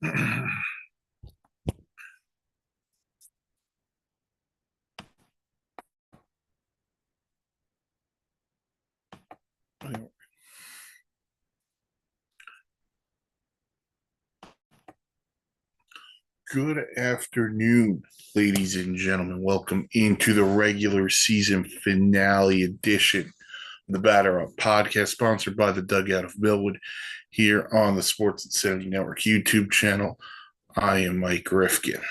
Good afternoon, ladies and gentlemen. Welcome into the regular season finale edition of the Batter Up podcast, sponsored by the Dugout of Millwood here on the Sports Insanity Network YouTube channel. I am Mike Rifkin.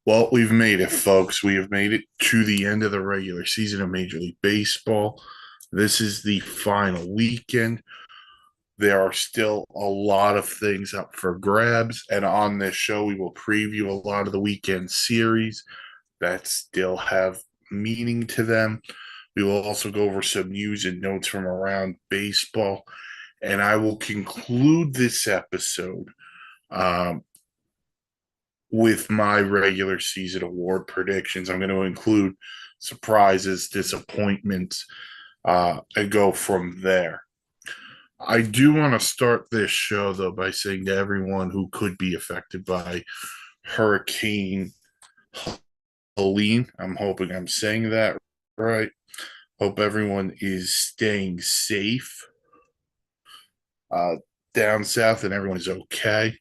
Well, we've made it, folks. We have made it to the end of the regular season of Major League Baseball. This is the final weekend. There are still a lot of things up for grabs. And on this show, we will preview a lot of the weekend series that still have meaning to them. We will also go over some news and notes from around baseball. And I will conclude this episode with my regular season award predictions. I'm going to include surprises, disappointments, and go from there. I do want to start this show, though, by saying to everyone who could be affected by Hurricane Helene, I'm hoping I'm saying that right. Hope everyone is staying safe down south and everyone is okay.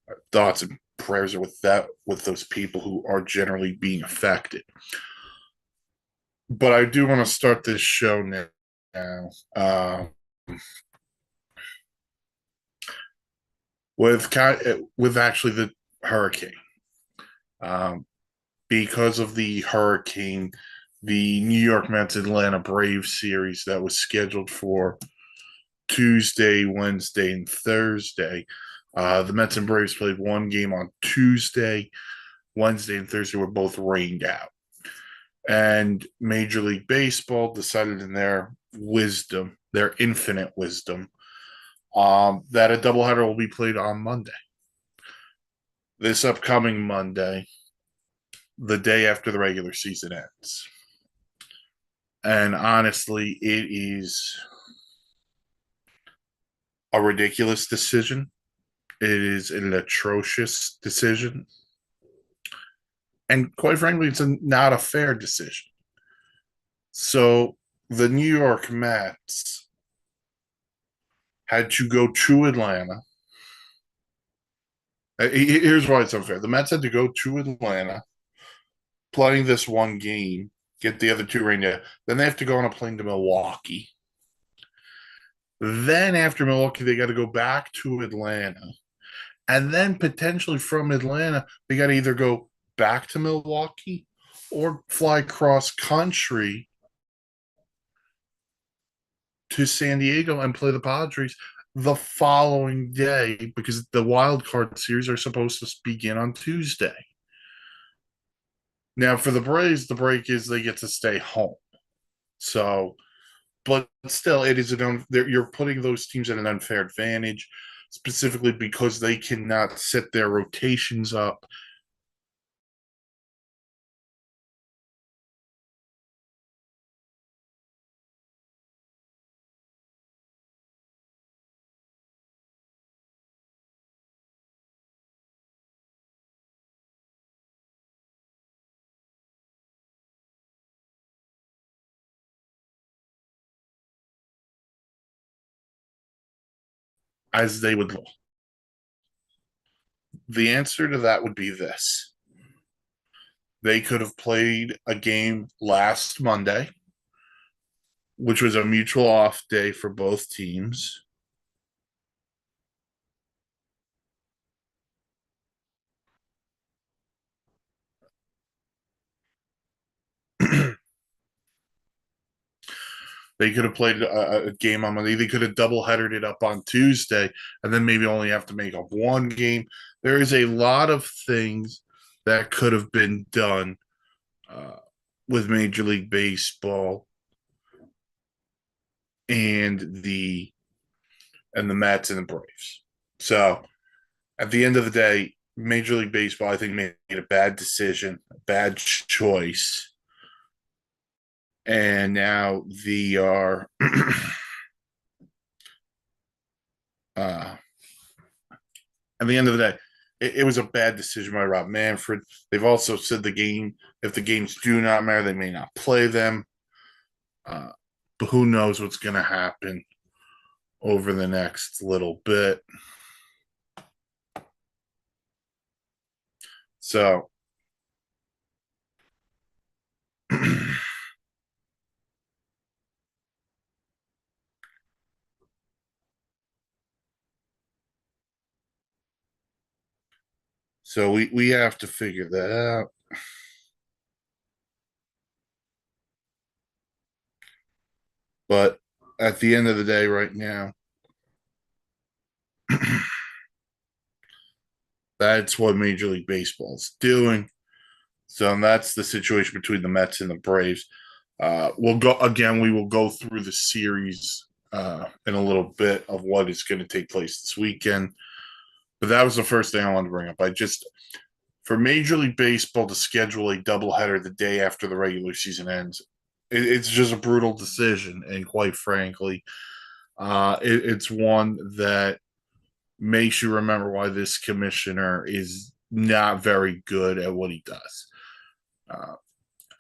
Our thoughts and prayers are with those people who are generally being affected. But I do want to start this show now. With actually the hurricane. Because of the hurricane, the New York Mets Atlanta Braves series that was scheduled for Tuesday, Wednesday, and Thursday. The Mets and Braves played one game on Tuesday. Wednesday and Thursday were both rained out. And Major League Baseball decided in their wisdom, their infinite wisdom, that a doubleheader will be played on Monday. This upcoming Monday, the day after the regular season ends. And honestly, it is a ridiculous decision. It is an atrocious decision. And quite frankly, it's not a fair decision. So the New York Mets had to go to Atlanta. Here's why it's unfair. The Mets had to go to Atlanta, playing this one game, get the other two rained out. Then they have to go on a plane to Milwaukee. Then after Milwaukee, they got to go back to Atlanta. And then potentially from Atlanta, they got to either go back to Milwaukee or fly cross country to San Diego and play the Padres the following day because the wild card series are supposed to begin on Tuesday. Now, for the Braves, the break is they get to stay home. So, but still, it is you're putting those teams at an unfair advantage, specifically because they cannot set their rotations up as they would. The answer to that would be this: they could have played a game last Monday, which was a mutual off day for both teams. They could have played a game on Monday. They could have double headed it up on Tuesday and then maybe only have to make up one game. There is a lot of things that could have been done uh, with Major League Baseball and the Mets and the Braves. So at the end of the day, Major League Baseball, I think, made a bad decision, a bad choice. And now they are uh, At the end of the day, it was a bad decision by Rob Manfred. They've also said if the games do not matter, they may not play them. Uh, but who knows what's going to happen over the next little bit. So, so we have to figure that out. But at the end of the day, right now, that's what Major League Baseball is doing. So that's the situation between the Mets and the Braves. We'll go again. We will go through the series in a little bit of what is going to take place this weekend. But that was the first thing I wanted to bring up. For Major League Baseball to schedule a doubleheader the day after the regular season ends, it's just a brutal decision. And quite frankly, it's one that makes you remember why this commissioner is not very good at what he does. Uh,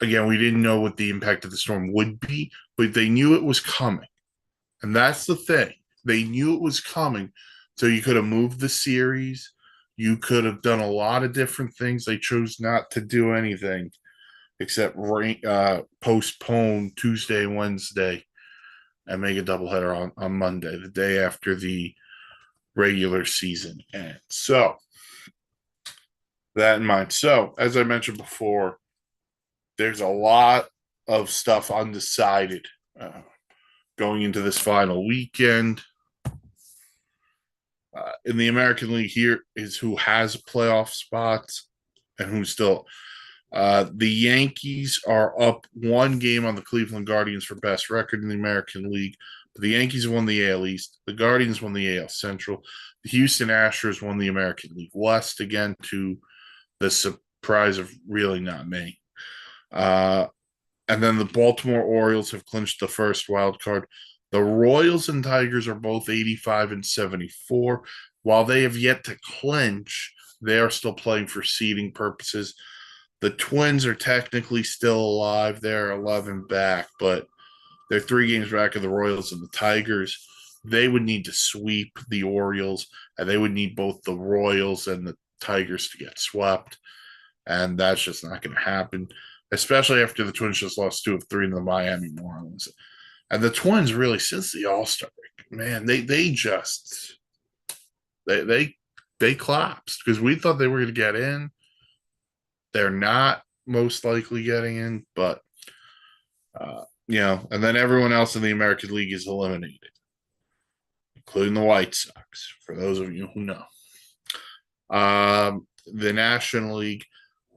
Again, we didn't know what the impact of the storm would be, but they knew it was coming. And that's the thing. They knew it was coming. So you could have moved the series. You could have done a lot of different things. They chose not to do anything except postpone Tuesday and Wednesday and make a doubleheader on Monday, the day after the regular season ends. So, that in mind. So, as I mentioned before, there's a lot of stuff undecided going into this final weekend. In the American League, here is who has playoff spots and who's still. The Yankees are up one game on the Cleveland Guardians for best record in the American League. The Yankees won the AL East. The Guardians won the AL Central. The Houston Astros won the American League West, again, to the surprise of really not me. And then the Baltimore Orioles have clinched the first wild card. The Royals and Tigers are both 85 and 74. While they have yet to clinch, they are still playing for seeding purposes. The Twins are technically still alive. They're 11 back, but they're 3 games back of the Royals and the Tigers. They would need to sweep the Orioles, and they would need both the Royals and the Tigers to get swept. And that's just not going to happen, especially after the Twins just lost 2 of 3 to the Miami Marlins. And the Twins really, since the All-Star break, man, they collapsed because we thought they were going to get in. They're not most likely getting in, but and then everyone else in the American League is eliminated, including the White Sox, for those of you who know. The National League,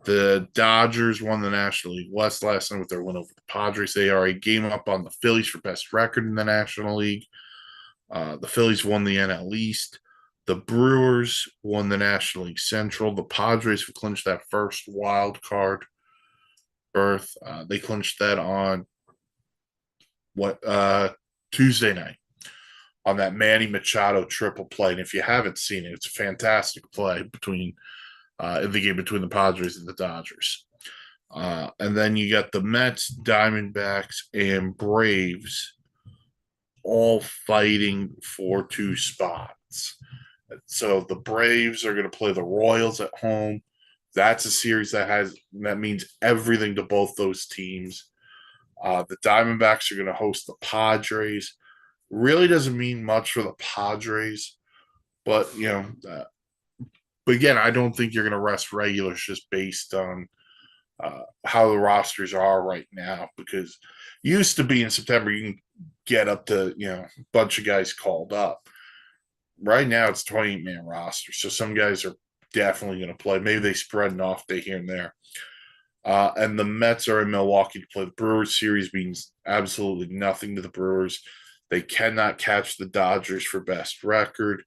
the Dodgers won the National League West last night with their win over the Padres. They are a game up on the Phillies for best record in the National League. The Phillies won the NL East. The Brewers won the National League Central. The Padres have clinched that first wild card berth. They clinched that on Tuesday night on that Manny Machado triple play. And if you haven't seen it, it's a fantastic play in the game between the Padres and the Dodgers. And then you got the Mets, Diamondbacks, and Braves all fighting for 2 spots. So the Braves are going to play the Royals at home. That's a series that means everything to both those teams. The Diamondbacks are going to host the Padres. Really doesn't mean much for the Padres, but but again, I don't think you're going to rest regulars just based on how the rosters are right now. Because used to be in September, you can get up to a bunch of guys called up. Right now, it's 28-man roster, so some guys are definitely going to play. Maybe they spread an off day here and there. And the Mets are in Milwaukee to play. The Brewers series means absolutely nothing to the Brewers. They cannot catch the Dodgers for best record.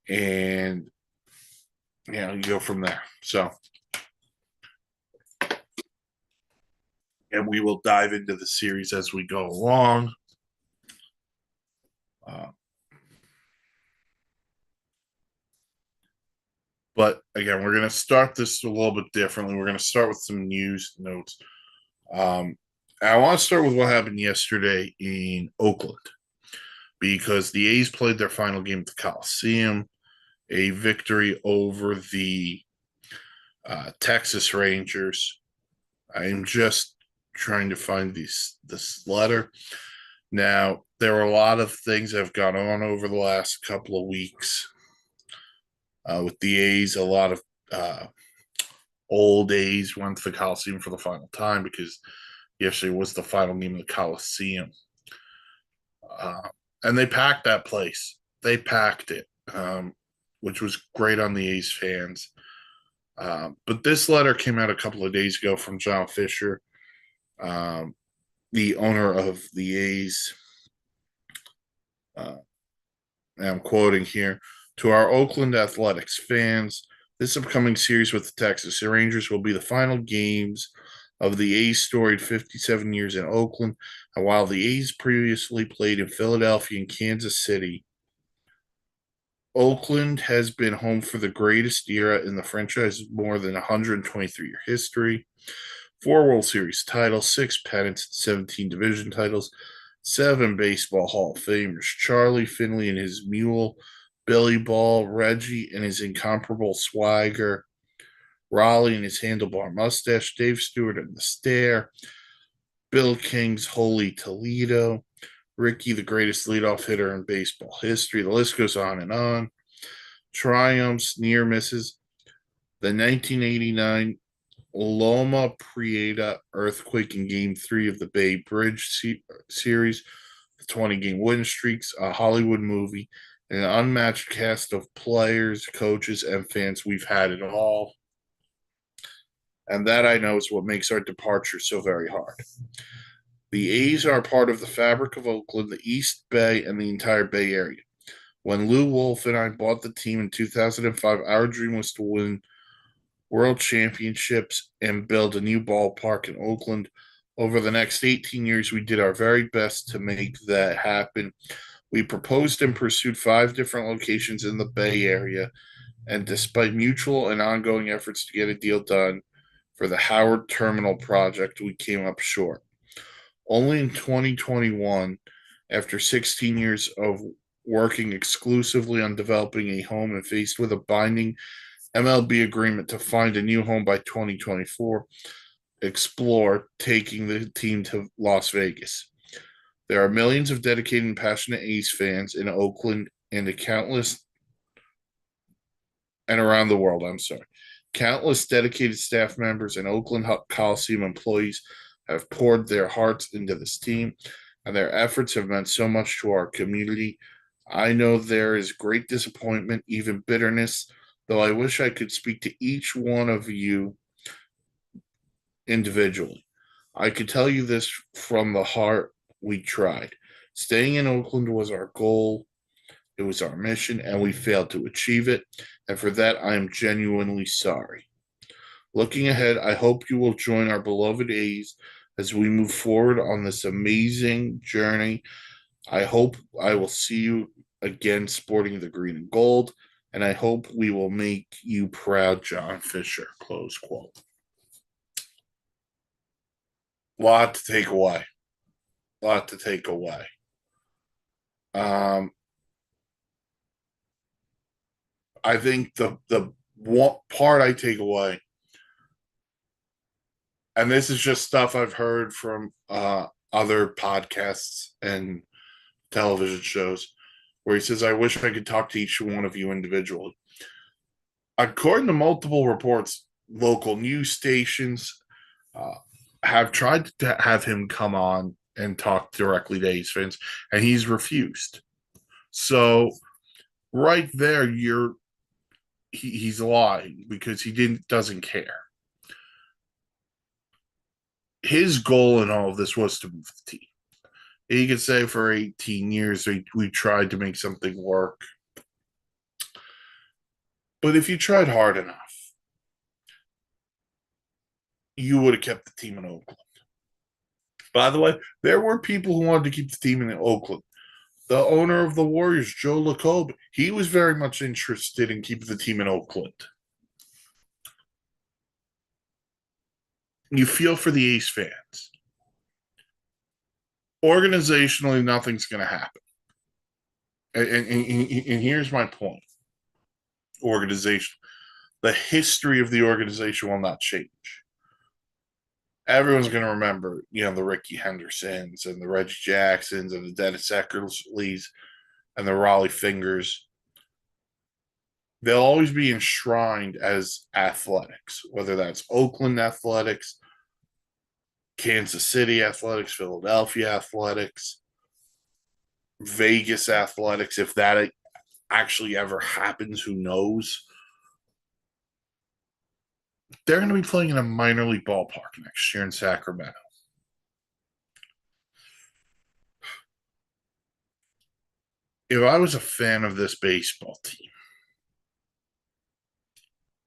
And, you go from there. So, and we will dive into the series as we go along. But again, we're going to start this a little bit differently. We're going to start with some news notes. Um, I want to start with what happened yesterday in Oakland because the A's played their final game at the Coliseum, a victory over the Texas Rangers. I'm just trying to find this letter. Now, there were a lot of things that have gone on over the last couple of weeks with the A's. A lot of old A's went to the Coliseum for the final time because yesterday was the final game of the Coliseum. Uh, and they packed that place. They packed it, which was great on the A's fans. But this letter came out a couple of days ago from John Fisher, um, the owner of the A's. And I'm quoting here to our Oakland Athletics fans. This upcoming series with the Texas Rangers will be the final games of the A's storied 57 years in Oakland. And while the A's previously played in Philadelphia and Kansas City, Oakland has been home for the greatest era in the franchise's more than 123-year history. 4 World Series titles, 6 pennants, 17 division titles, 7 Baseball Hall of Famers. Charlie Finley and his mule, Billy Ball, Reggie and his incomparable swagger, Raleigh and his handlebar mustache, Dave Stewart and the stare, Bill King's Holy Toledo, Ricky, the greatest leadoff hitter in baseball history. The list goes on and on. Triumphs, near misses. The 1989 Loma Prieta earthquake in Game 3 of the Bay Bridge series, the 20-game win streaks, a Hollywood movie, and an unmatched cast of players, coaches, and fans. We've had it all. And that, I know, is what makes our departure so very hard. The A's are part of the fabric of Oakland, the East Bay, and the entire Bay Area. When Lou Wolf and I bought the team in 2005, our dream was to win World Championships and build a new ballpark in Oakland. Over the next 18 years, we did our very best to make that happen. We proposed and pursued 5 different locations in the Bay Area, and despite mutual and ongoing efforts to get a deal done for the Howard Terminal project, we came up short. Only in 2021, after 16 years of working exclusively on developing a home and faced with a binding MLB agreement to find a new home by 2024, explore taking the team to Las Vegas. There are millions of dedicated and passionate A's fans in Oakland and around the world. Countless dedicated staff members and Oakland Coliseum employees have poured their hearts into this team, and their efforts have meant so much to our community. I know there is great disappointment, even bitterness, though I wish I could speak to each one of you individually. I could tell you this from the heart: we tried. Staying in Oakland was our goal, it was our mission, and we failed to achieve it. And for that, I am genuinely sorry. Looking ahead, I hope you will join our beloved A's as we move forward on this amazing journey. I hope I will see you again sporting the green and gold, and I hope we will make you proud, John Fisher. Close quote. Lot to take away. Lot to take away. I think the one part I take away, and this is just stuff I've heard from other podcasts and television shows, where he says, "I wish I could talk to each one of you individually." According to multiple reports, local news stations uh, have tried to have him come on and talk directly to A's fans, and he's refused. So right there, he's lying because he doesn't care. His goal in all of this was to move the team. He could say for 18 years we tried to make something work. But if you tried hard enough, you would have kept the team in Oakland. By the way, there were people who wanted to keep the team in Oakland. The owner of the Warriors, Joe LaCobe, he was very much interested in keeping the team in Oakland. you feel for the A's fans. Organizationally, nothing's going to happen. And here's my point. Organization. The history of the organization will not change. Everyone's going to remember, the Ricky Hendersons and the Reggie Jacksons and the Dennis Eckersleys and the Raleigh Fingers. They'll always be enshrined as athletics, whether that's Oakland athletics, Kansas City athletics, Philadelphia athletics, Vegas athletics. If that actually ever happens, who knows? They're going to be playing in a minor league ballpark next year in Sacramento. If I was a fan of this baseball team,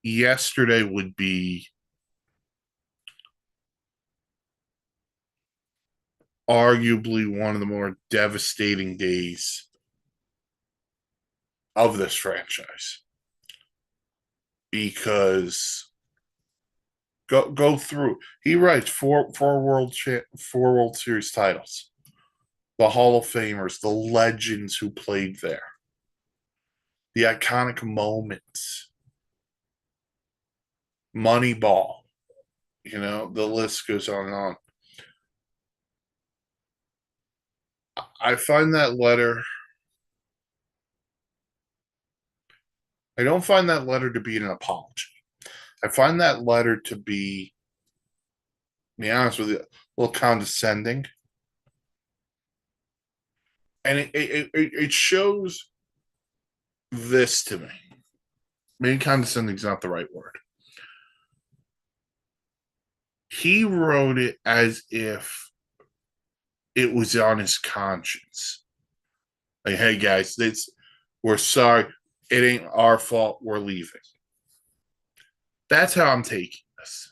yesterday would be arguably one of the more devastating days of this franchise, because go through. He writes four World Series titles, the Hall of Famers, the legends who played there, the iconic moments, Moneyball. The list goes on and on. I find that letter. I don't find that letter to be an apology. I find that letter to be honest with you, a little condescending. And it shows this to me. Maybe condescending is not the right word. He wrote it as if it was on his conscience. Like, hey guys, we're sorry. It ain't our fault. We're leaving. That's how I'm taking this.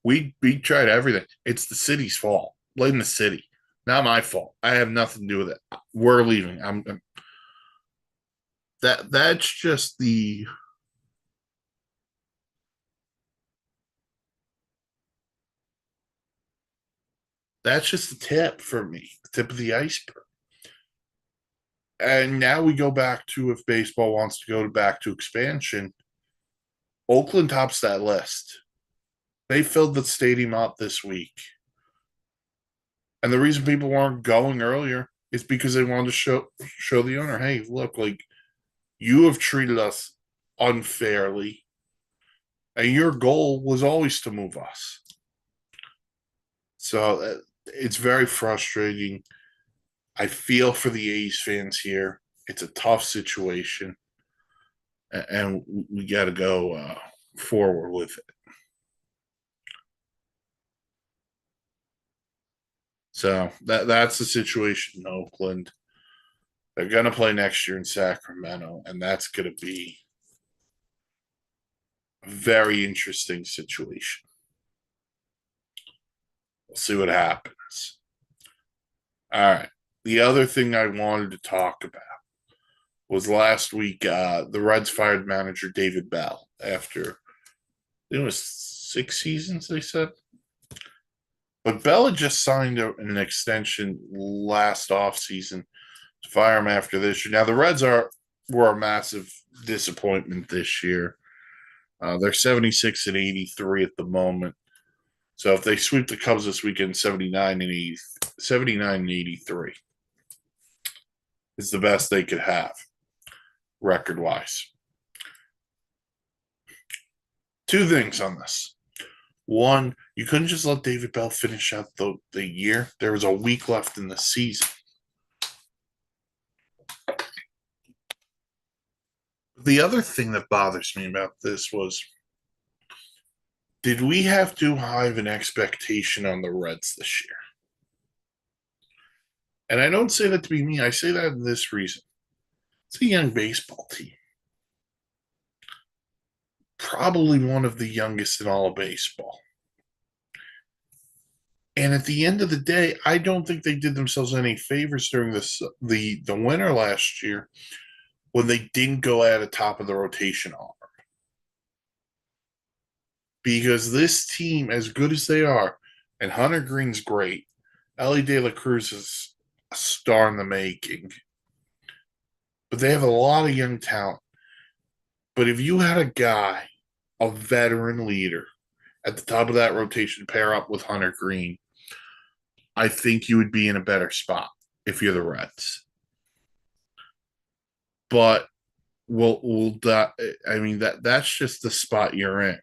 We tried everything. It's the city's fault. Blame the city. Not my fault. I have nothing to do with it. We're leaving. That's just the tip for me, the tip of the iceberg. And now we go back to, if baseball wants to go back to expansion, Oakland tops that list. They filled the stadium up this week. And the reason people weren't going earlier is because they wanted to show the owner, hey, look, like, you have treated us unfairly, and your goal was always to move us. So it's very frustrating. I feel for the A's fans here. It's a tough situation, and we got to go forward with it. So that's the situation in Oakland. They're going to play next year in Sacramento, and that's going to be a very interesting situation. We'll see what happens. All right. The other thing I wanted to talk about was last week, the Reds fired manager David Bell after, it was 6 seasons, they said. But Bell had just signed an extension last offseason to fire him after this year. Now, the Reds were a massive disappointment this year. They're 76 and 83 at the moment. So if they sweep the Cubs this weekend, 79 and 83 is the best they could have record-wise. 2 things on this. One, you couldn't just let David Bell finish out the year. There was a week left in the season. The other thing that bothers me about this was, did we have too high of an expectation on the Reds this year? And I don't say that to be me. I say that in this reason. It's a young baseball team. Probably one of the youngest in all of baseball. And at the end of the day, I don't think they did themselves any favors during the winter last year when they didn't go at the top of the rotation arm. because this team, as good as they are, and Hunter Green's great, Ellie De La Cruz is a star in the making. But they have a lot of young talent. But if you had a guy, a veteran leader, at the top of that rotation, pair up with Hunter Green, I think you would be in a better spot if you're the Reds. But will that? I mean that's just the spot you're in.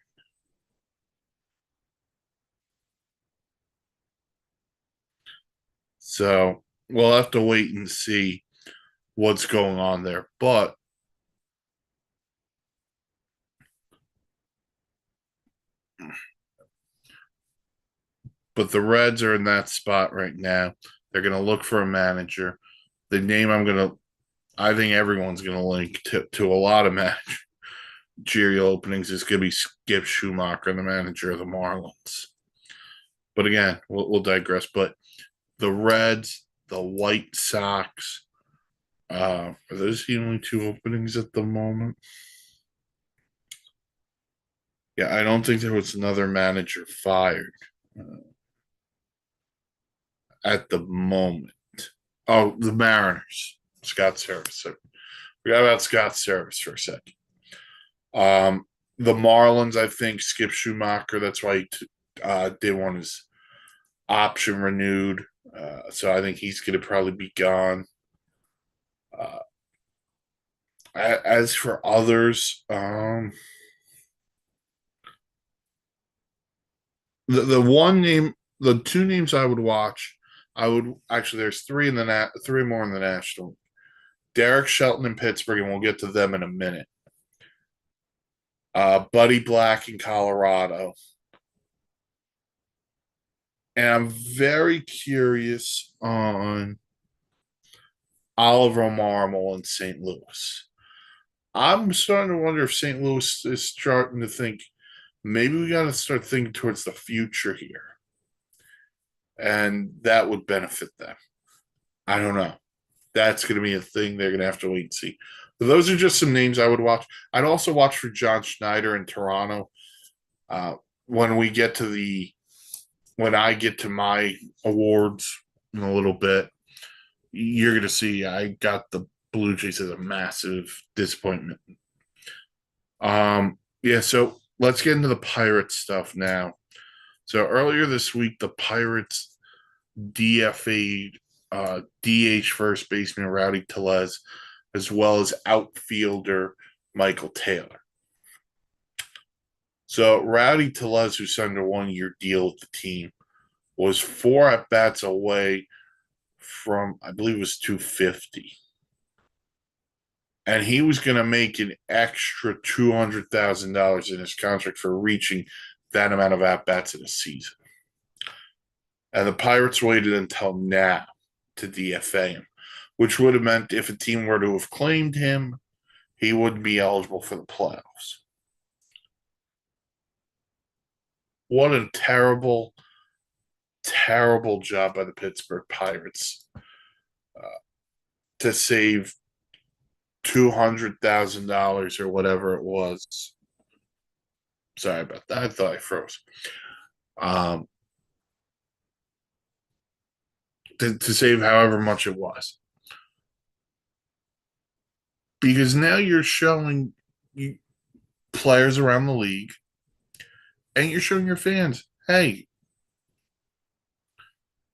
So we'll have to wait and see what's going on there. But the Reds are in that spot right now. They're going to look for a manager. The name I think everyone's going to link to a lot of managerial openings is going to be Skip Schumacher, the manager of the Marlins. But again, we'll digress. But the Reds, the White Sox, are those the only two openings at the moment? Yeah, I don't think there was another manager fired at the moment. Oh, the Mariners, Scott Servais. Forgot about Scott Servais for a second. Um, the Marlins, I think Skip Schumacher. That's why did want his option renewed. So I think he's going to probably be gone. Uh, as for others, the one name, the two names I would watch, I would actually. There's three more in the National. Derek Shelton in Pittsburgh, and we'll get to them in a minute. Buddy Black in Colorado, and I'm very curious on Oliver Marmol in St. Louis. I'm starting to wonder if St. Louis is starting to think maybe we got to start thinking towards the future here, and that would benefit them. I don't know. That's going to be a thing they're going to have to wait and see. But those are just some names I would watch. I'd also watch for John Schneider in Toronto. Uh, when we get to when I get to my awards in a little bit, you're going to see I got the Blue Jays as a massive disappointment. Yeah, so let's get into the Pirates stuff now. So earlier this week, the Pirates DFA'd DH first baseman Rowdy Tellez, as well as outfielder Michael Taylor. So Rowdy Tellez, who signed a 1-year deal with the team, was 4 at bats away from, I believe it was 250. And he was going to make an extra $200,000 in his contract for reaching that amount of at bats in a season. And the Pirates waited until now to DFA him, which would have meant if a team were to have claimed him, he wouldn't be eligible for the playoffs. What a terrible, terrible job by the Pittsburgh Pirates to save $200,000 or whatever it was. Sorry about that. I thought I froze. Um, to save however much it was. Because now you're showing players around the league and you're showing your fans, hey,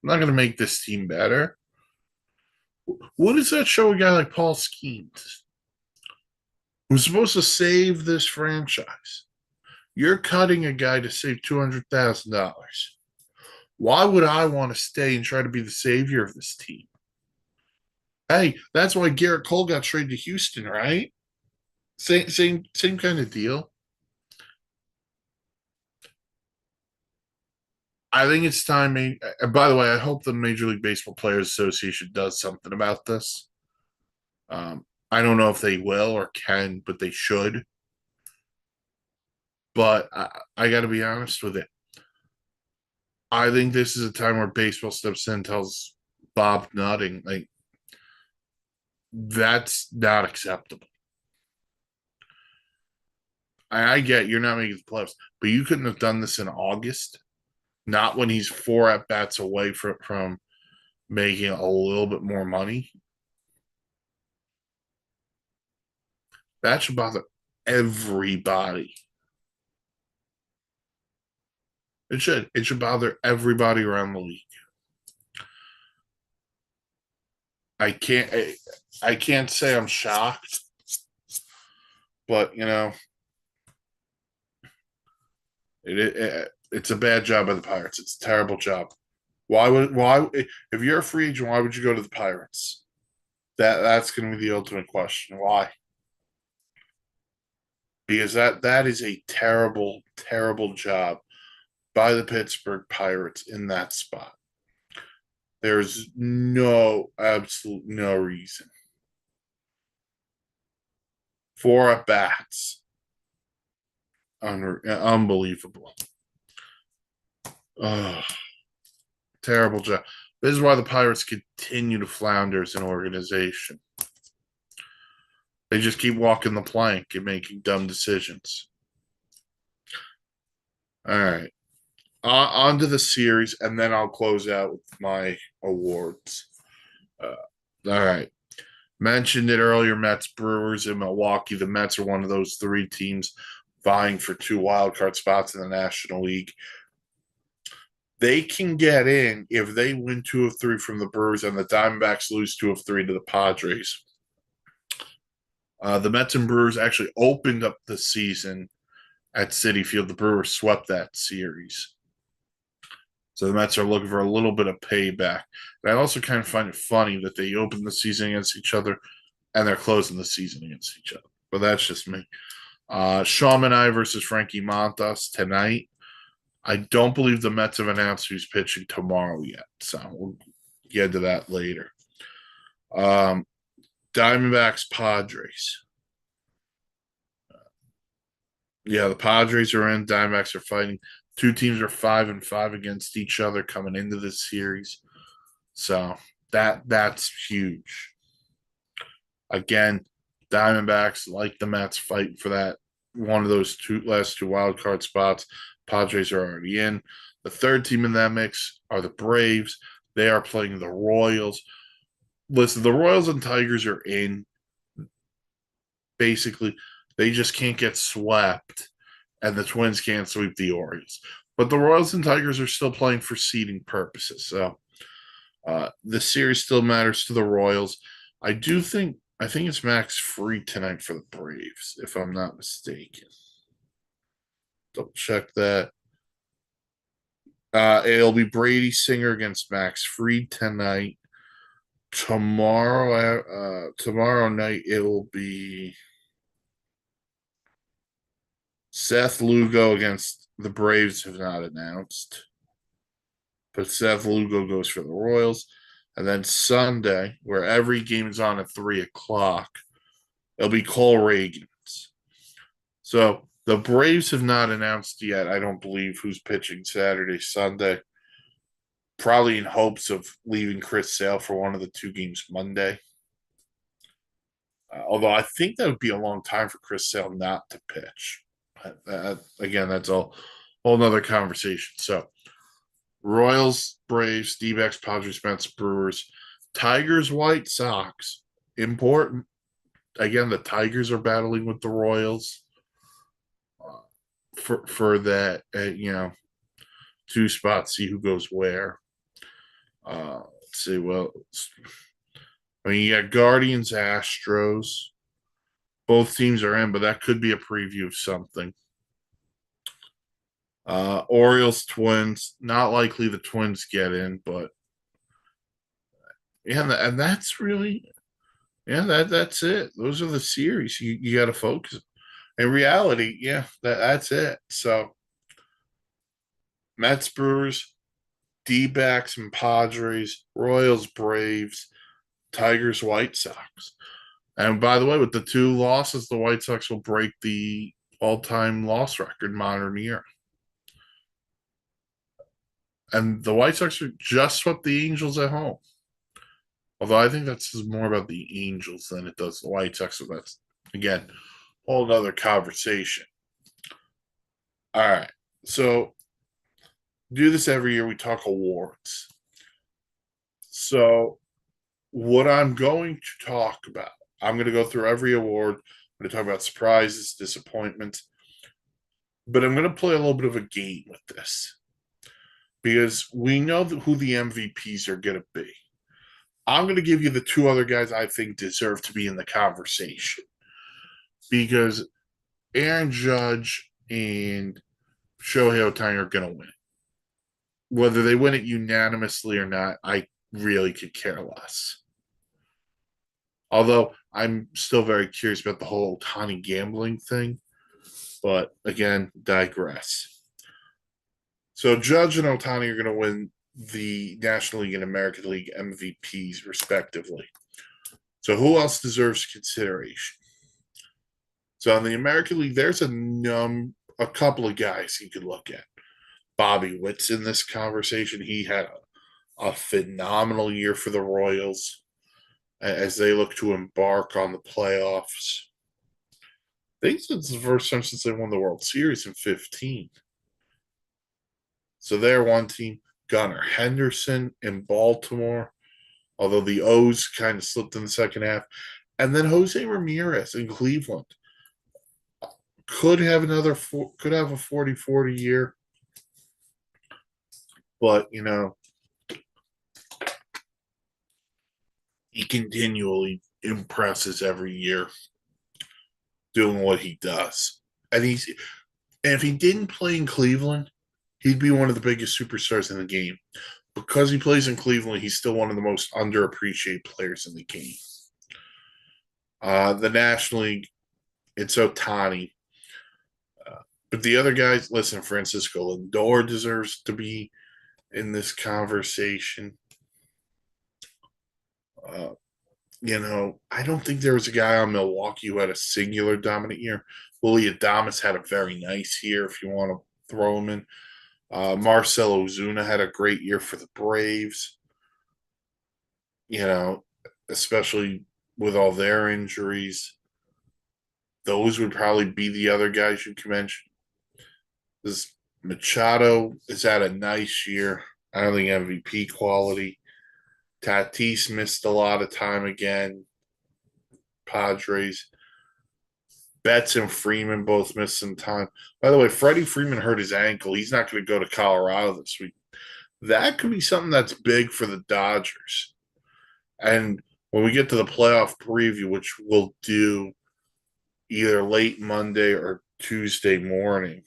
I'm not going to make this team better. What does that show a guy like Paul Skeens, who's supposed to save this franchise? You're cutting a guy to save $200,000. Why would I want to stay and try to be the savior of this team? Hey, that's why Garrett Cole got traded to Houston, right? Same kind of deal. I think it's time. By the way, I hope the Major League Baseball Players Association does something about this. I don't know if they will or can, but they should. But I got to be honest with it. I think this is a time where baseball steps in and tells Bob Nutting, like, that's not acceptable. I get you're not making the playoffs, but you couldn't have done this in August. Not when he's 4 at bats away from making a little bit more money. That should bother everybody. It should. It should bother everybody around the league. I can't. I can't say I'm shocked, but it's a bad job by the Pirates. It's a terrible job. Why if you're a free agent, why would you go to the Pirates? That's going to be the ultimate question. Why? Because that is a terrible, terrible job by the Pittsburgh Pirates in that spot. There's absolute no reason. 4 at bats. Unbelievable. Terrible job. This is why the Pirates continue to flounder as an organization. They just keep walking the plank and making dumb decisions. All right. On to the series, and then I'll close out with my awards. All right. Mentioned it earlier, Mets, Brewers, in Milwaukee. The Mets are one of those 3 teams vying for 2 wildcard spots in the National League. They can get in if they win 2 of 3 from the Brewers and the Diamondbacks lose 2 of 3 to the Padres. The Mets and Brewers actually opened up the season at Citi Field. The Brewers swept that series. So the Mets are looking for a little bit of payback. And I also kind of find it funny that they opened the season against each other and they're closing the season against each other. But that's just me. Sean Manaea versus Frankie Montas tonight. I don't believe the Mets have announced who's pitching tomorrow yet. So we'll get to that later. Diamondbacks, Padres. Yeah, the Padres are in. Diamondbacks are fighting. 2 teams are 5-5 against each other coming into this series. So that's huge. Again, Diamondbacks, like the Mets, fighting for that one of those last 2 wild card spots. Padres are already in. The third team in that mix are the Braves. They are playing the Royals. Listen, the Royals and Tigers are in. Basically, they just can't get swept, and the Twins can't sweep the Orioles. But the Royals and Tigers are still playing for seeding purposes. So the series still matters to the Royals. I think it's Max Fried tonight for the Braves, if I'm not mistaken. Double check that. It'll be Brady Singer against Max Fried tonight. Tomorrow night it will be Seth Lugo against the Braves, have not announced. But Seth Lugo goes for the Royals. And then Sunday, where every game is on at 3:00, it'll be Cole Reagans. So the Braves have not announced yet, I don't believe, who's pitching Saturday, Sunday. Probably in hopes of leaving Chris Sale for one of the 2 games Monday. Although I think that would be a long time for Chris Sale not to pitch. Again, that's a whole nother conversation. So Royals, Braves, D-backs, Padres, Mets, Brewers, Tigers, White Sox. Important. Again, the Tigers are battling with the Royals for that, 2 spots. See who goes where. Let's see. Well, I mean, you got Guardians, Astros. Both teams are in, but that could be a preview of something. Orioles, Twins. Not likely the Twins get in, but yeah, and that's really, that's it. Those are the series you got to focus. In reality, yeah, that's it. So Mets, Brewers, D-backs and Padres, Royals, Braves, Tigers, White Sox. And by the way, with the 2 losses, the White Sox will break the all-time loss record modern era. And the White Sox just swept the Angels at home. Although I think that's more about the Angels than it does the White Sox. So that's, again, whole other conversation. All right. So do this every year. We talk awards. So what I'm going to talk about, I'm going to go through every award. I'm going to talk about surprises, disappointments, but I'm going to play a little bit of a game with this because we know who the MVPs are going to be. I'm going to give you the two other guys I think deserve to be in the conversation because Aaron Judge and Shohei Ohtani are going to win. Whether they win it unanimously or not, I really could care less. Although I'm still very curious about the whole Ohtani gambling thing, but again, digress. So Judge and Ohtani are going to win the National League and American League MVPs respectively. So who else deserves consideration? So in the American League, there's a couple of guys you could look at. Bobby Witt's in this conversation. He had a phenomenal year for the Royals as they look to embark on the playoffs. I think it's the first time since they won the World Series in 15. So they're one team. Gunnar Henderson in Baltimore, although the O's kind of slipped in the second half. And then Jose Ramirez in Cleveland. Could have could have a 40-40 year. But, he continually impresses every year doing what he does. And if he didn't play in Cleveland, he'd be one of the biggest superstars in the game. Because he plays in Cleveland, he's still one of the most underappreciated players in the game. The National League, it's Ohtani. But the other guys, listen, Francisco Lindor deserves to be in this conversation. Uh, I don't think there was a guy on Milwaukee who had a singular dominant year. Willy Adames had a very nice year, if you want to throw him in. Marcell Ozuna had a great year for the Braves. Especially with all their injuries. Those would probably be the other guys you can mention. This Machado has had a nice year. I don't think MVP quality. Tatis missed a lot of time again. Padres. Betts and Freeman both missed some time. By the way, Freddie Freeman hurt his ankle. He's not going to go to Colorado this week. That could be something that's big for the Dodgers. And when we get to the playoff preview, which we'll do either late Monday or Tuesday morning,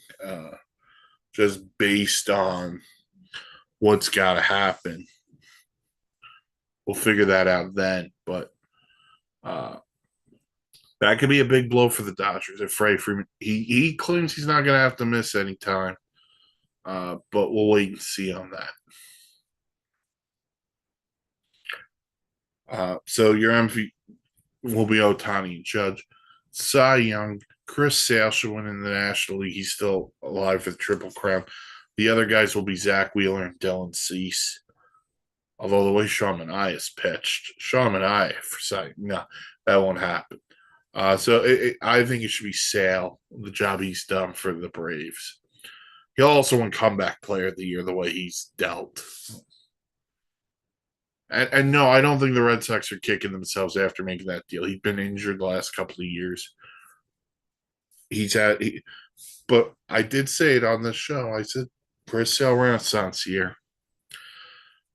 just based on what's got to happen. We'll figure that out then. But that could be a big blow for the Dodgers if Freddie Freeman. He claims he's not going to have to miss any time, but we'll wait and see on that. So your MVP will be Ohtani and Judge. Cy Young, Chris Sale should win in the National League. He's still alive for the Triple Crown. The other guys will be Zach Wheeler and Dylan Cease. Although the way Sean Manaea has pitched, Sean Manaea for Cy, no, that won't happen. So I think it should be Sale, the job he's done for the Braves. He'll also win Comeback Player of the Year the way he's dealt. And no, I don't think the Red Sox are kicking themselves after making that deal. He's been injured the last couple of years. But I did say it on this show. I said Chris Sale Renaissance year.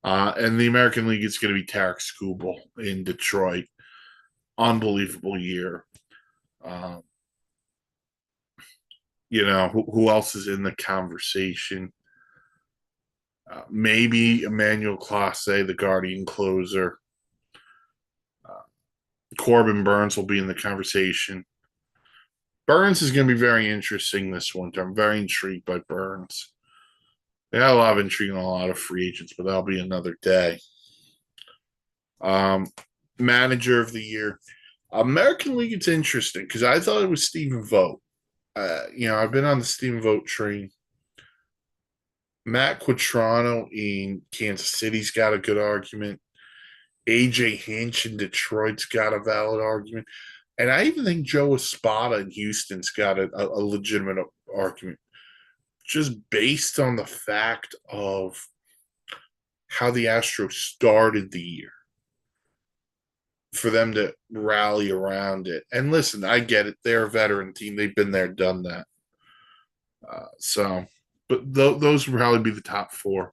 And the American League is going to be Tarik Skubal in Detroit. Unbelievable year. Who else is in the conversation? Maybe Emmanuel Clase, the Guardian closer. Corbin Burnes will be in the conversation. Burnes is going to be very interesting this winter. I'm very intrigued by Burnes. They got a lot of intrigue on a lot of free agents, but that'll be another day. Manager of the year. American League, it's interesting because I thought it was Stephen Vogt. I've been on the Stephen Vogt train. Matt Quatrano in Kansas City's got a good argument. AJ Hinch in Detroit's got a valid argument. And I even think Joe Espada in Houston's got a legitimate argument. just based on the fact of how the Astros started the year, for them to rally around it. And listen, I get it. They're a veteran team. They've been there, done that. But those would probably be the top four.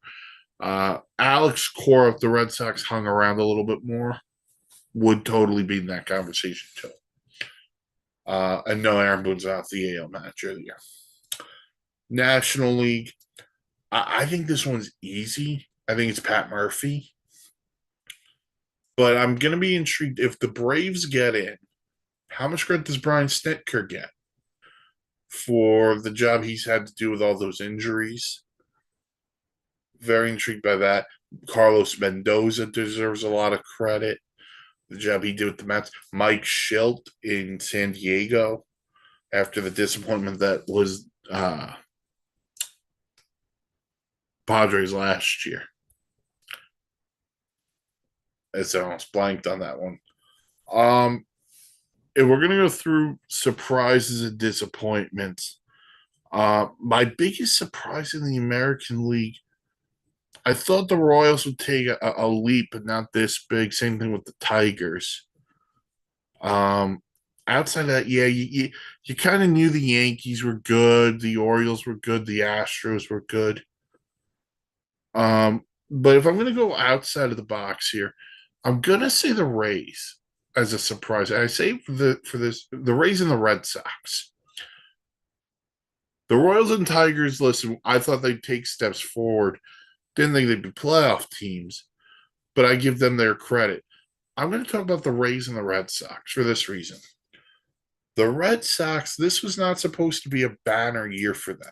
Alex Cora, if the Red Sox hung around a little bit more, would totally be in that conversation too. And no, Aaron Boone's not the AL manager of the year. National League, I think this one's easy. I think it's Pat Murphy. But I'm going to be intrigued if the Braves get in. How much credit does Brian Snitker get for the job he's had to do with all those injuries? Very intrigued by that. Carlos Mendoza deserves a lot of credit. The job he did with the Mets. Mike Shildt in San Diego after the disappointment that was Padres last year. It's almost blanked on that one. If we're gonna go through surprises and disappointments, my biggest surprise in the American League, I thought the Royals would take a leap, but not this big. Same thing with the Tigers. Outside of that, yeah, you kind of knew the Yankees were good, the Orioles were good, the Astros were good. But if I'm gonna go outside of the box here, I'm gonna say the Rays as a surprise. And I say the Rays and the Red Sox. The Royals and Tigers, listen, I thought they'd take steps forward. Didn't think they'd be playoff teams, but I give them their credit. I'm going to talk about the Rays and the Red Sox for this reason. The Red Sox, this was not supposed to be a banner year for them.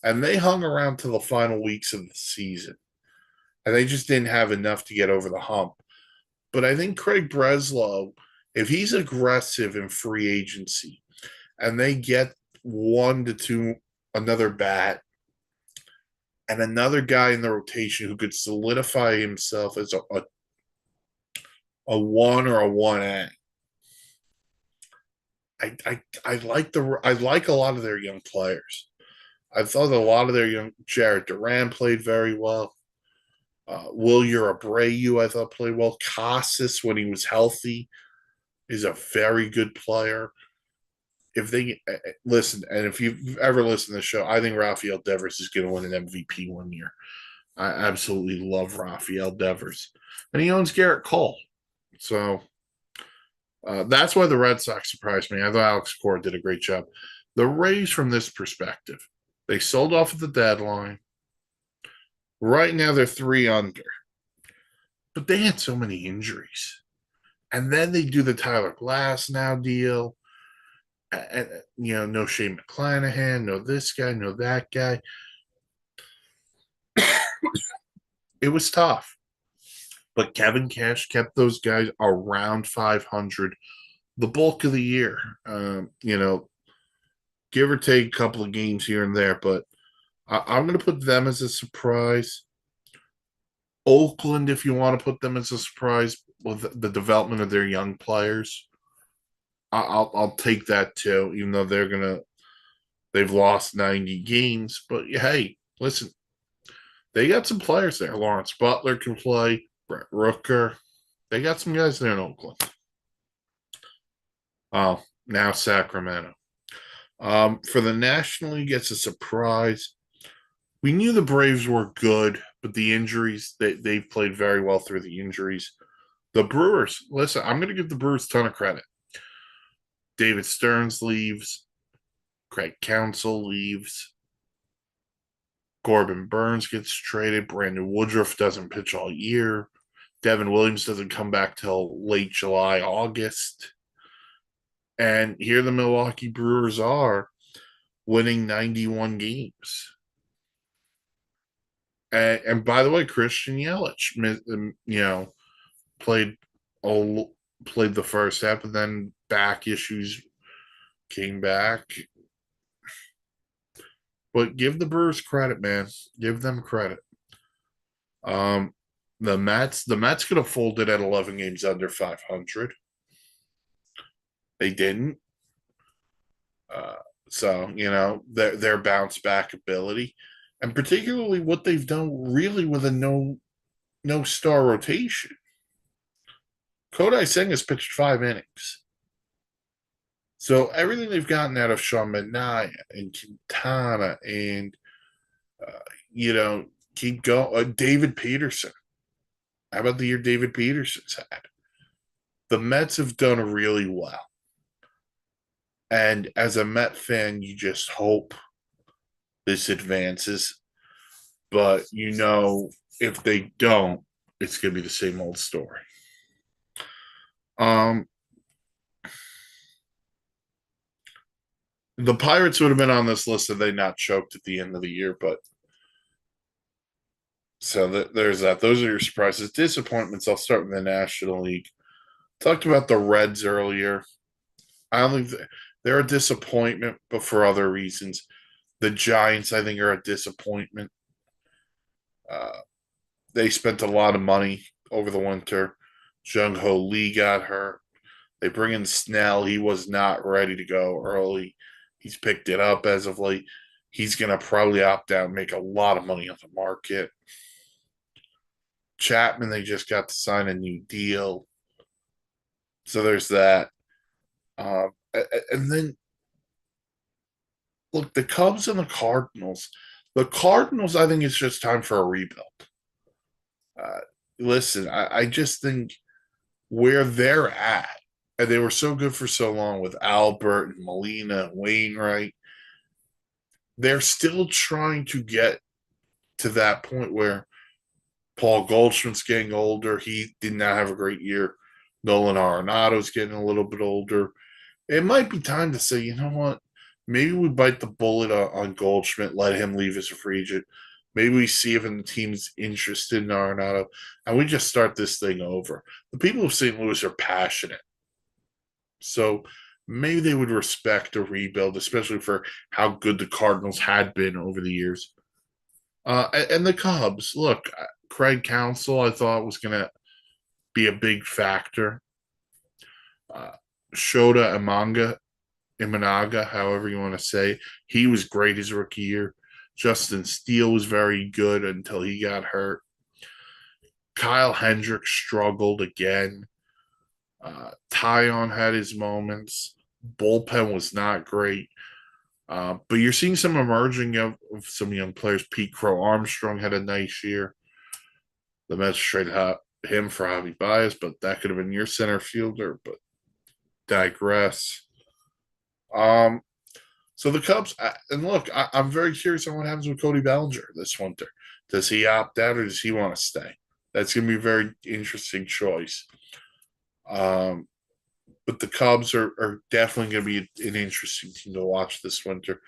And they hung around to the final weeks of the season. And they just didn't have enough to get over the hump. But I think Craig Breslow, if he's aggressive in free agency and they get 1 to 2 another bat and another guy in the rotation who could solidify himself as a 1 or a 1A. I like a lot of their young players. I thought a lot of their young Jared Duran played very well. Wilyer Abreu, I thought, played well. Casas, when he was healthy, is a very good player. If they listen, and if you've ever listened to the show, I think Rafael Devers is going to win an MVP one year. I absolutely love Rafael Devers, and he owns Garrett Cole, so that's why the Red Sox surprised me. I thought Alex Cora did a great job. The Rays, from this perspective, they sold off at the deadline. Right now, they're 3 under, but they had so many injuries, and then they do the Tyler Glasnow deal. And, no Shane McClanahan, no this guy, no that guy. It was tough. But Kevin Cash kept those guys around 500 the bulk of the year. Give or take a couple of games here and there, but I'm going to put them as a surprise. Oakland, if you want to put them as a surprise with the development of their young players, I'll take that too. Even though they've lost 90 games, but hey, listen, they got some players there. Lawrence Butler can play. Brett Rooker, they got some guys there in Oakland. Oh, now Sacramento. For the National League, it's a surprise. We knew the Braves were good, but the injuries, they've played very well through the injuries. The Brewers, listen, I'm going to give the Brewers a ton of credit. David Stearns leaves. Craig Counsell leaves. Corbin Burns gets traded. Brandon Woodruff doesn't pitch all year. Devin Williams doesn't come back till late July, August. And here the Milwaukee Brewers are winning 91 games. And by the way, Christian Yelich, played the first half, and then back issues came back. But give the Brewers credit, man. Give them credit. The Mets could have folded at 11 games under 500. They didn't. So, their bounce back ability, and particularly what they've done really with a no star rotation. Kodai Singh has pitched 5 innings. So everything they've gotten out of Sean Manaea and Quintana and uh, you know, keep going. David Peterson. How about the year David Peterson's had? The Mets have done really well. And as a Met fan, you just hope this advances. But if they don't, it's going to be the same old story. Um, the Pirates would have been on this list if they not choked at the end of the year, but so there's that. Those are your surprises. Disappointments. I'll start with the National League. Talked about the Reds earlier. I don't think they're a disappointment, but for other reasons. The Giants, I think, are a disappointment. Uh, they spent a lot of money over the winter. Jung Ho Lee got hurt. They bring in Snell. He was not ready to go early. He's picked it up as of late. He's going to probably opt out and make a lot of money on the market. Chapman, they just got to sign a new deal. So there's that. And then, look, the Cubs and the Cardinals. The Cardinals, I think it's just time for a rebuild. Uh, Listen, I just think where they're at, and they were so good for so long with Albert and Molina and Wainwright, they're still trying to get to that point where Paul Goldschmidt's getting older. He did not have a great year. Nolan Arenado's getting a little bit older. It might be time to say, you know what? Maybe we bite the bullet on Goldschmidt, let him leave as a free agent. Maybe we see if the team's interested in Arenado, and we just start this thing over. The people of St. Louis are passionate. So maybe they would respect a rebuild, especially for how good the Cardinals had been over the years. And the Cubs, look, Craig Counsell, I thought was going to be a big factor. Uh, Shota Imanaga, however you want to say, he was great his rookie year. Justin Steele was very good until he got hurt. Kyle Hendricks struggled again. Tyon had his moments. Bullpen was not great. But you're seeing some emerging of some young players. Pete Crow Armstrong had a nice year. The Mets traded him for Javi Baez, but that could have been your center fielder, but digress. Um, so the Cubs, and look, I'm very curious on what happens with Cody Bellinger this winter. Does he opt out or does he want to stay? That's going to be a very interesting choice. Um, but the Cubs are definitely going to be an interesting team to watch this winter.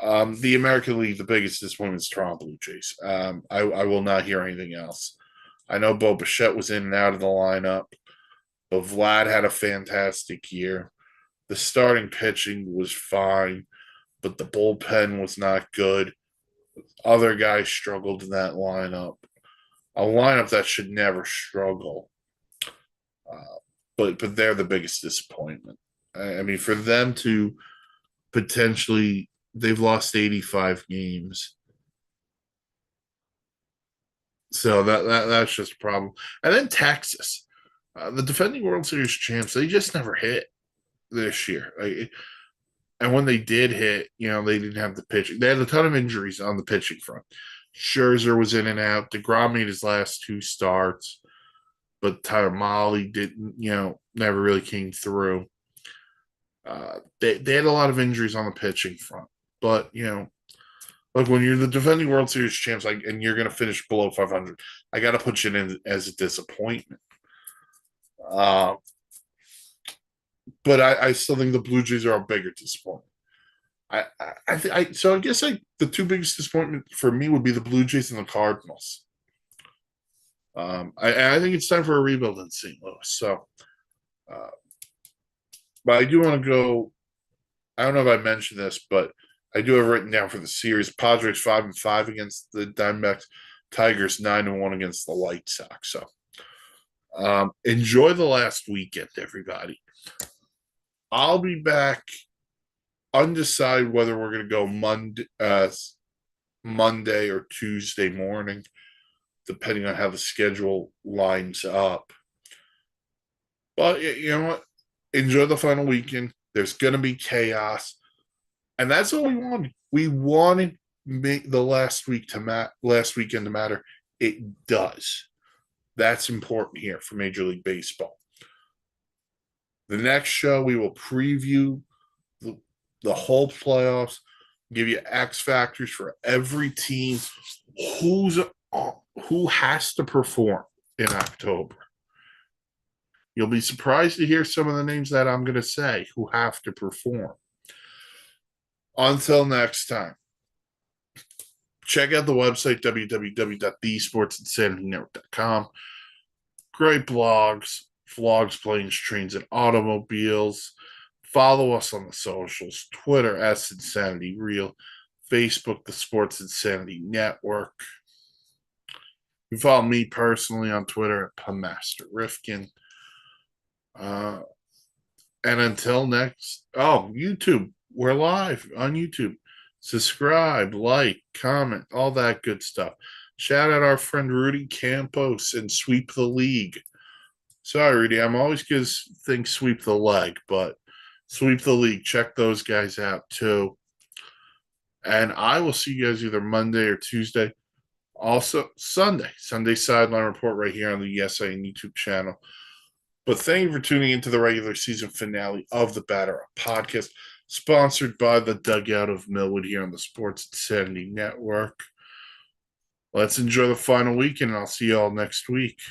The American League, the biggest disappointment is Toronto Blue Jays. I will not hear anything else. I know Bo Bichette was in and out of the lineup, but Vlad had a fantastic year. The starting pitching was fine, but the bullpen was not good. Other guys struggled in that lineup. A lineup that should never struggle. But they're the biggest disappointment. I mean, for them to potentially, they've lost 85 games. So that's just a problem. And then Texas, the defending World Series champs, they just never hit this year. And when they did hit, they didn't have the pitching. They had a ton of injuries on the pitching front. Scherzer was in and out. DeGrom made his last 2 starts, but Tyler Mahle didn't, never really came through. They had a lot of injuries on the pitching front. But, look, when you're the defending World Series champs, and you're going to finish below 500, I got to put you in as a disappointment. But I still think the Blue Jays are a bigger disappointment. So I guess the two biggest disappointment for me would be the Blue Jays and the Cardinals. I think it's time for a rebuild in St. Louis. So, but I do want to go. I don't know if I mentioned this, but I do have written down for the series: Padres 5-5 against the Diamondbacks, Tigers 9-1 against the White Sox. So, enjoy the last weekend, everybody. I'll be back undecided whether we're going to go Monday or Tuesday morning, depending on how the schedule lines up. But you know what? Enjoy the final weekend. There's going to be chaos, and that's all we wanted. We wanted make the last weekend to matter. It does. That's important here for Major League Baseball. The next show, we will preview the whole playoffs, give you X factors for every team, who's who has to perform in October. You'll be surprised to hear some of the names that I'm going to say who have to perform. Until next time, check out the website www.thesportsinsanitynetwork.com. Great blogs, vlogs, planes, trains, and automobiles. Follow us on the socials: Twitter @InsanityReal, Facebook The Sports Insanity Network. You can follow me personally on Twitter at PumMasterRifkin. And until next, YouTube. We're live on YouTube. Subscribe, like, comment, all that good stuff. Shout out our friend Rudy Campos and Sweep the League. Sorry, Rudy, I'm always going to think Sweep the Leg, but Sweep the League. Check those guys out too. And I will see you guys either Monday or Tuesday. Also, Sunday sideline report right here on the ESIN YouTube channel. But thank you for tuning into the regular season finale of the Batter Up podcast, sponsored by the Dugout of Millwood here on the Sports Insanity Network. Let's enjoy the final weekend, and I'll see you all next week.